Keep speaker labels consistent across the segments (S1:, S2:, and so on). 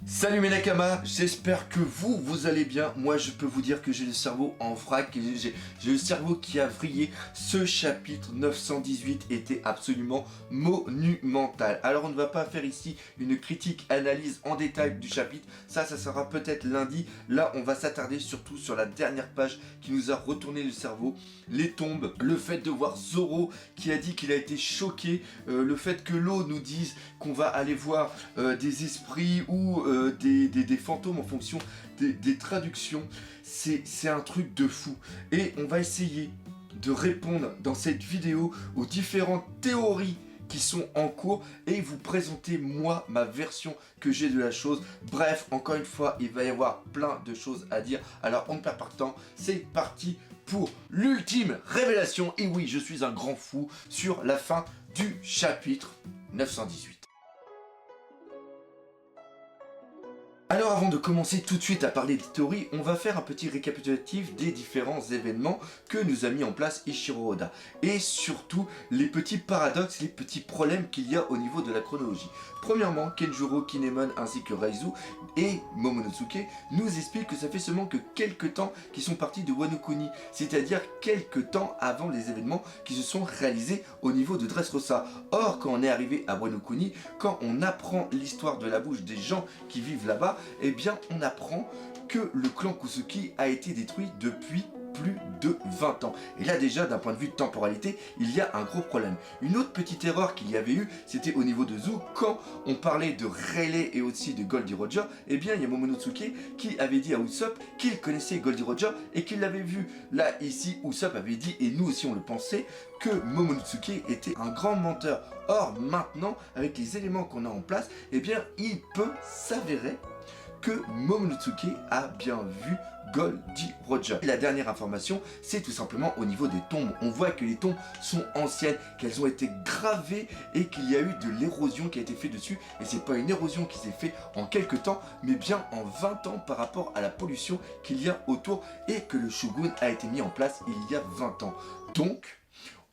S1: Salut mes nakamas, j'espère que vous allez bien. Moi je peux vous dire que j'ai le cerveau en vrac, j'ai le cerveau qui a vrillé. Ce chapitre 918 était absolument monumental. Alors on ne va pas faire ici une critique, analyse en détail du chapitre, ça sera peut-être lundi. Là on va s'attarder surtout sur la dernière page qui nous a retourné le cerveau. Les tombes, le fait de voir Zoro qui a dit qu'il a été choqué, le fait que l'eau nous dise qu'on va aller voir des esprits ou des fantômes en fonction des traductions, c'est un truc de fou. Et on va essayer de répondre dans cette vidéo aux différentes théories qui sont en cours et vous présenter moi ma version que j'ai de la chose. Bref, encore une fois, il va y avoir plein de choses à dire. Alors on ne perd pas de temps, c'est parti pour l'ultime révélation. Et oui, je suis un grand fou sur la fin du chapitre 918. Alors avant de commencer tout de suite à parler des théories, on va faire un petit récapitulatif des différents événements que nous a mis en place Eiichiro Oda. Et surtout, les petits paradoxes, les petits problèmes qu'il y a au niveau de la chronologie. Premièrement, Kenjuro, Kinemon ainsi que Raizu et Momonosuke nous expliquent que ça fait seulement que quelques temps qu'ils sont partis de Wano Kuni, c'est-à-dire quelques temps avant les événements qui se sont réalisés au niveau de Dressrosa. Or, quand on est arrivé à Wano Kuni, quand on apprend l'histoire de la bouche des gens qui vivent là-bas, eh bien on apprend que le clan Kusuki a été détruit depuis plus de 20 ans. Et là déjà, d'un point de vue de temporalité, il y a un gros problème. Une autre petite erreur qu'il y avait eu, c'était au niveau de Zou, quand on parlait de Rayleigh et aussi de Goldie Roger, eh bien il y a Momonosuke qui avait dit à Usopp qu'il connaissait Goldie Roger et qu'il l'avait vu. Là, ici, Usopp avait dit, et nous aussi on le pensait, que Momonosuke était un grand menteur. Or, maintenant, avec les éléments qu'on a en place, eh bien il peut s'avérer que Momonosuke a bien vu Goldie Roger. Et la dernière information, c'est tout simplement au niveau des tombes. On voit que les tombes sont anciennes, qu'elles ont été gravées et qu'il y a eu de l'érosion qui a été faite dessus. Et c'est pas une érosion qui s'est faite en quelques temps, mais bien en 20 ans par rapport à la pollution qu'il y a autour et que le shogun a été mis en place il y a 20 ans. Donc,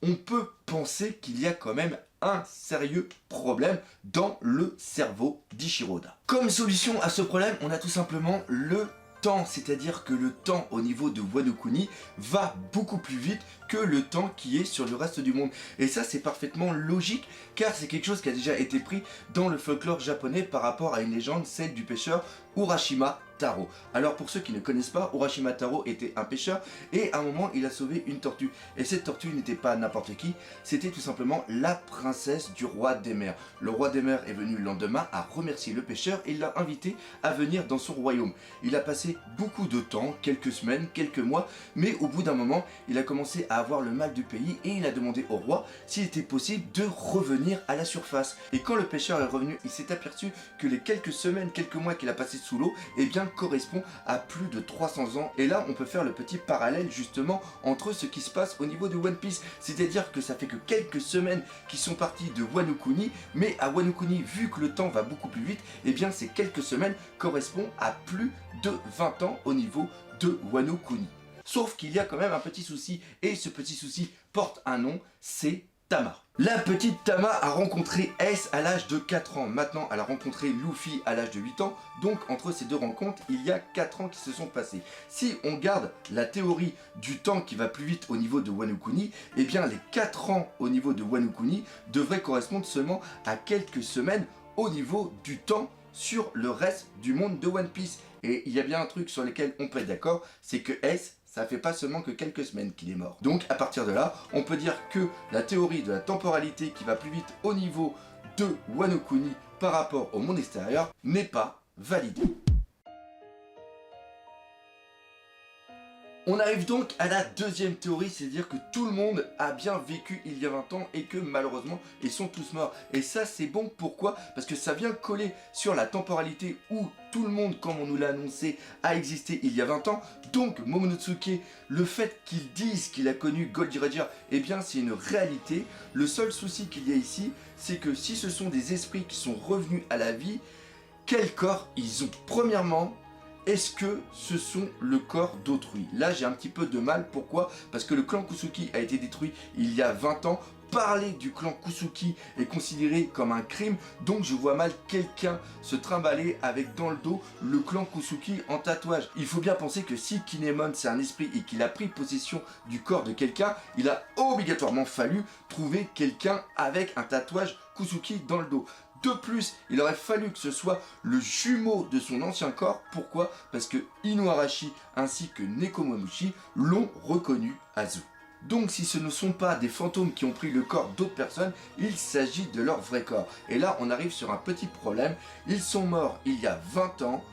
S1: on peut penser qu'il y a quand même un sérieux problème dans le cerveau d'Eiichiro Oda. Comme solution à ce problème, on a tout simplement le temps, c'est-à-dire que le temps au niveau de Wano Kuni va beaucoup plus vite que le temps qui est sur le reste du monde. Et ça c'est parfaitement logique car c'est quelque chose qui a déjà été pris dans le folklore japonais par rapport à une légende, celle du pêcheur Urashima Taro. Alors pour ceux qui ne connaissent pas, Urashima Taro était un pêcheur et à un moment il a sauvé une tortue. Et cette tortue n'était pas n'importe qui, c'était tout simplement la princesse du roi des mers. Le roi des mers est venu le lendemain à remercier le pêcheur et l'a invité à venir dans son royaume. Il a passé beaucoup de temps, quelques semaines, quelques mois, mais au bout d'un moment, il a commencé à avoir le mal du pays et il a demandé au roi s'il était possible de revenir à la surface. Et quand le pêcheur est revenu, il s'est aperçu que les quelques semaines, quelques mois qu'il a passé sous l'eau, eh bien correspond à plus de 300 ans. Et là, on peut faire le petit parallèle justement entre ce qui se passe au niveau de One Piece. C'est-à-dire que ça fait que quelques semaines qu'ils sont partis de Wano Kuni, mais à Wano Kuni, vu que le temps va beaucoup plus vite, eh bien ces quelques semaines correspondent à plus de 20 ans au niveau de Wano Kuni. Sauf qu'il y a quand même un petit souci, et ce petit souci porte un nom, c'est Tama. La petite Tama a rencontré Ace à l'âge de 4 ans. Maintenant, elle a rencontré Luffy à l'âge de 8 ans. Donc, entre ces deux rencontres, il y a 4 ans qui se sont passés. Si on garde la théorie du temps qui va plus vite au niveau de Wano Kuni, eh bien, les 4 ans au niveau de Wano Kuni devraient correspondre seulement à quelques semaines au niveau du temps sur le reste du monde de One Piece. Et il y a bien un truc sur lequel on peut être d'accord, c'est que Ace, ça fait pas seulement que quelques semaines qu'il est mort. Donc à partir de là, on peut dire que la théorie de la temporalité qui va plus vite au niveau de Wano Kuni par rapport au monde extérieur n'est pas validée. On arrive donc à la deuxième théorie, c'est-à-dire que tout le monde a bien vécu il y a 20 ans et que malheureusement ils sont tous morts. Et ça c'est bon, pourquoi? Parce que ça vient coller sur la temporalité où tout le monde, comme on nous l'a annoncé, a existé il y a 20 ans. Donc Momonosuke, le fait qu'il dise qu'il a connu Goldie Roger, eh bien c'est une réalité. Le seul souci qu'il y a ici, c'est que si ce sont des esprits qui sont revenus à la vie, quel corps ils ont? Premièrement, est-ce que ce sont le corps d'autrui? Là j'ai un petit peu de mal, pourquoi? Parce que le clan Kusuki a été détruit il y a 20 ans. parler du clan Kusuki est considéré comme un crime, donc je vois mal quelqu'un se trimballer avec dans le dos le clan Kusuki en tatouage. Il faut bien penser que si Kinemon c'est un esprit et qu'il a pris possession du corps de quelqu'un, il a obligatoirement fallu trouver quelqu'un avec un tatouage Kusuki dans le dos. De plus, il aurait fallu que ce soit le jumeau de son ancien corps. Pourquoi? Parce que Inuarashi ainsi que Nekomamushi l'ont reconnu Azu. Donc si ce ne sont pas des fantômes qui ont pris le corps d'autres personnes, il s'agit de leur vrai corps. Et là, on arrive sur un petit problème. Ils sont morts il y a 20 ans,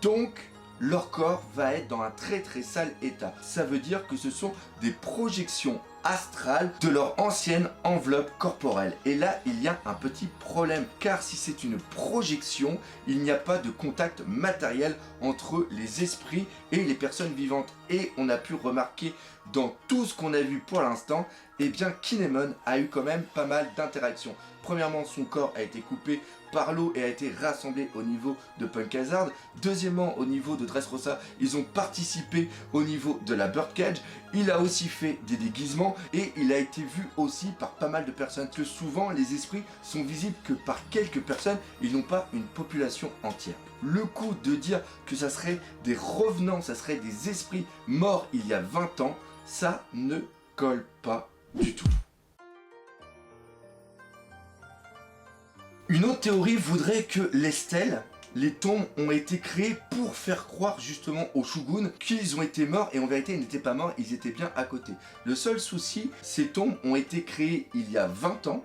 S1: donc leur corps va être dans un très sale état. Ça veut dire que ce sont des projections astrales de leur ancienne enveloppe corporelle. Et là, il y a un petit problème, car si c'est une projection, il n'y a pas de contact matériel entre les esprits et les personnes vivantes. Et on a pu remarquer dans tout ce qu'on a vu pour l'instant, eh bien Kinemon a eu quand même pas mal d'interactions. Premièrement, son corps a été coupé par l'eau et a été rassemblé au niveau de Punk Hazard. Deuxièmement, au niveau de Dressrosa, ils ont participé au niveau de la Birdcage. Il a aussi fait des déguisements et il a été vu aussi par pas mal de personnes. Que souvent, les esprits sont visibles que par quelques personnes, ils n'ont pas une population entière. Le coup de dire que ça serait des revenants, ça serait des esprits morts il y a 20 ans, ça ne colle pas du tout. Une autre théorie voudrait que les stèles, les tombes ont été créées pour faire croire justement aux shoguns qu'ils ont été morts et en vérité ils n'étaient pas morts, ils étaient bien à côté. Le seul souci, ces tombes ont été créées il y a 20 ans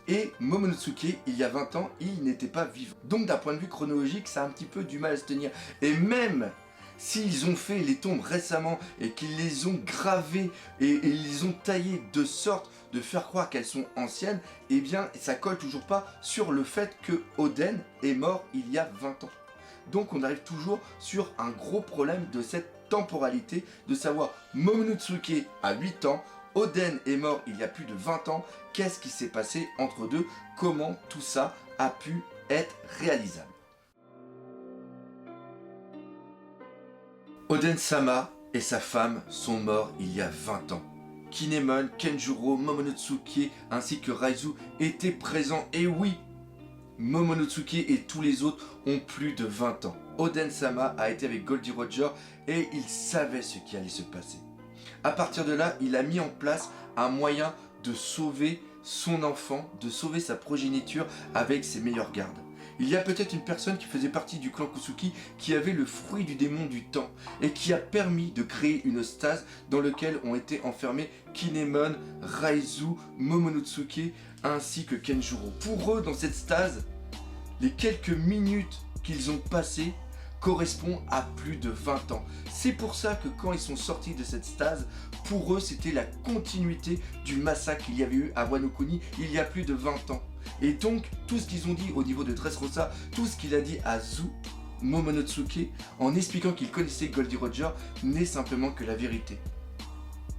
S1: et Momonosuke, il y a 20 ans, il n'était pas vivant. Donc d'un point de vue chronologique, ça a un petit peu du mal à se tenir. Et même s'ils ont fait les tombes récemment et qu'ils les ont gravées et ils les ont taillées de sorte de faire croire qu'elles sont anciennes, eh bien ça colle toujours pas sur le fait que Oden est mort il y a 20 ans. Donc on arrive toujours sur un gros problème de cette temporalité, de savoir Momonosuke a 8 ans, Oden est mort il y a plus de 20 ans, qu'est-ce qui s'est passé entre deux? Comment tout ça a pu être réalisable? Oden-sama et sa femme sont morts il y a 20 ans. Kinemon, Kenjuro, Momonosuke ainsi que Raizu étaient présents. Et oui, Momonosuke et tous les autres ont plus de 20 ans. Oden-sama a été avec Goldie Roger et il savait ce qui allait se passer. À partir de là, il a mis en place un moyen de sauver son enfant, de sauver sa progéniture avec ses meilleurs gardes. Il y a peut-être une personne qui faisait partie du clan Kusuki qui avait le fruit du démon du temps et qui a permis de créer une stase dans laquelle ont été enfermés Kinemon, Raizu, Momonosuke ainsi que Kenjuro. Pour eux, dans cette stase, les quelques minutes qu'ils ont passées correspondent à plus de 20 ans. C'est pour ça que quand ils sont sortis de cette stase, pour eux c'était la continuité du massacre qu'il y avait eu à Wano Kuni il y a plus de 20 ans. Et donc tout ce qu'ils ont dit au niveau de Dressrosa, tout ce qu'il a dit à Momonosuke en expliquant qu'il connaissait Goldie Roger n'est simplement que la vérité.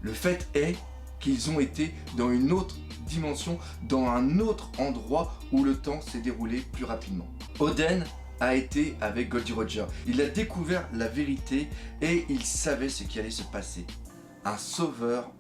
S1: Le fait est qu'ils ont été dans une autre dimension, dans un autre endroit où le temps s'est déroulé plus rapidement. Oden a été avec Goldie Roger. Il a découvert la vérité et il savait ce qui allait se passer. Un sauveur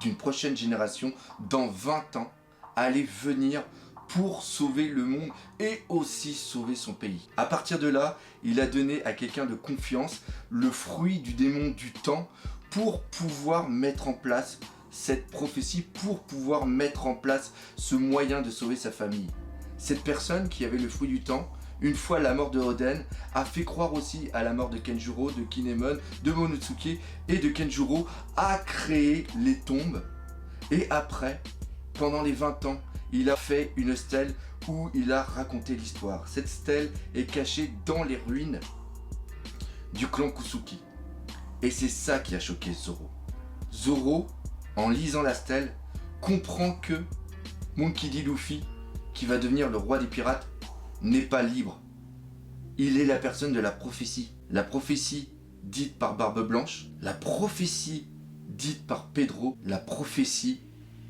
S1: d'une prochaine génération, dans 20 ans, allait venir pour sauver le monde et aussi sauver son pays. À partir de là, il a donné à quelqu'un de confiance le fruit du démon du temps pour pouvoir mettre en place cette prophétie, pour pouvoir mettre en place ce moyen de sauver sa famille. Cette personne qui avait le fruit du temps, une fois la mort de Oden, a fait croire aussi à la mort de Kenjuro, de Kinemon, de Momonosuke et de Kenjuro, a créé les tombes. Et après, pendant les 20 ans, il a fait une stèle où il a raconté l'histoire. Cette stèle est cachée dans les ruines du clan Kusuki. Et c'est ça qui a choqué Zoro. Zoro, en lisant la stèle, comprend que Monkey D. Luffy, qui va devenir le roi des pirates, n'est pas libre. Il est la personne de la prophétie. La prophétie dite par Barbe Blanche, la prophétie dite par Pedro, la prophétie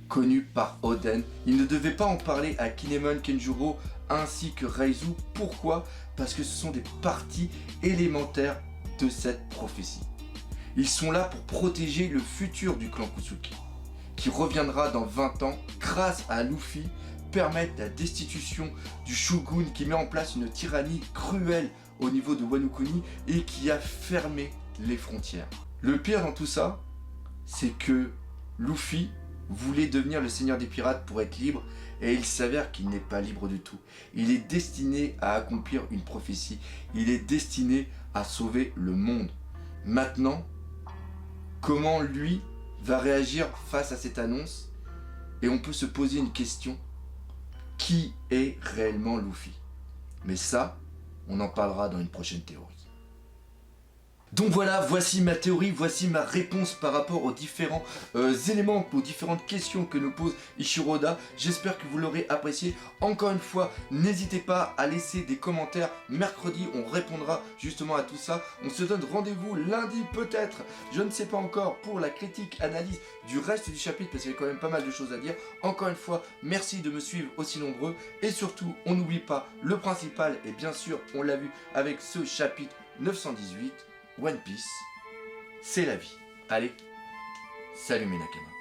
S1: connue par Oden. Il ne devait pas en parler à Kinemon, Kenjuro ainsi que Raizu. Pourquoi? Parce que ce sont des parties élémentaires de cette prophétie. Ils sont là pour protéger le futur du clan Kusuki. qui reviendra dans 20 ans grâce à Luffy permettre la destitution du shogun qui met en place une tyrannie cruelle au niveau de Wano Kuni et qui a fermé les frontières. Le pire dans tout ça, c'est que Luffy voulait devenir le seigneur des pirates pour être libre et il s'avère qu'il n'est pas libre du tout. Il est destiné à accomplir une prophétie, il est destiné à sauver le monde. Maintenant, comment lui va réagir face à cette annonce? Et on peut se poser une question. Qui est réellement Luffy? Mais ça, on en parlera dans une prochaine théorie. Donc voilà, voici ma théorie, voici ma réponse par rapport aux différents éléments, aux différentes questions que nous pose Eiichiro Oda. J'espère que vous l'aurez apprécié. Encore une fois, n'hésitez pas à laisser des commentaires. Mercredi, on répondra justement à tout ça. On se donne rendez-vous lundi peut-être, je ne sais pas encore, pour la critique, analyse du reste du chapitre, parce qu'il y a quand même pas mal de choses à dire. Encore une fois, merci de me suivre aussi nombreux. Et surtout, on n'oublie pas le principal, et bien sûr, on l'a vu avec ce chapitre 918. One Piece, c'est la vie. Allez, salut mes Nakamas.